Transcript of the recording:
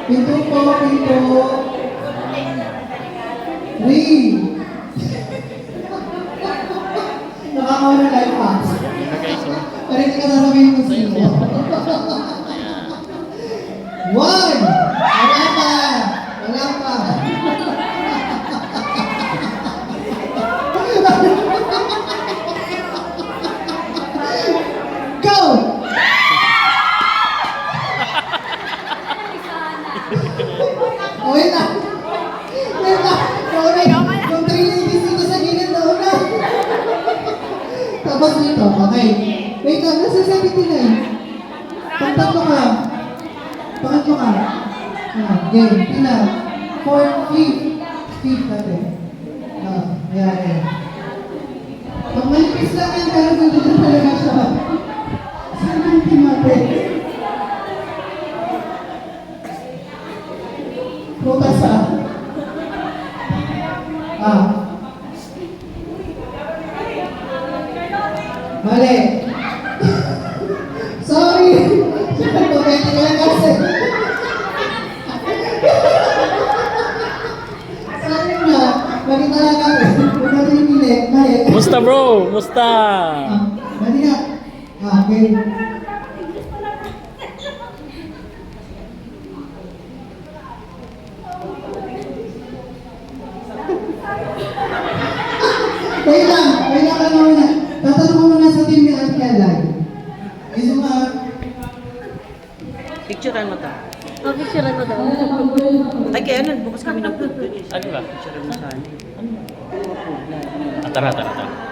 Pinto po, pinto. 3. Nakakawa na life hacks. Pero hindi ka sasabihin kung sino. 1. Wala pa. Wala pa. Go! Wait lang. Wait lang. Yung 3 ladies dito sa gilid na una. Tapos dito. Okay. Wait lang. Nasa 79. Pagtatlo ka. Pangatlo ka. Game. Pila. 4, 5. 5 natin. Ayan. Pag malipis lang yan, pero nandito talaga siya. Saan ang team natin? Prutas Mali. Sorry. Pagpapayati ko lang kasi. Sorry na. Mali talaga. Huwag natin yung pili. Mali. Musta bro? Musta? Mali na. Okay. Wait lang ka muna. Tatanong ko muna sa team ni Ate Alay. Gusto mo Picturean mo to. Picturean mo daw. Ay, kaya nun, bukas kami ng food dun eh. Ano ba? Picturean mo sana. Tara.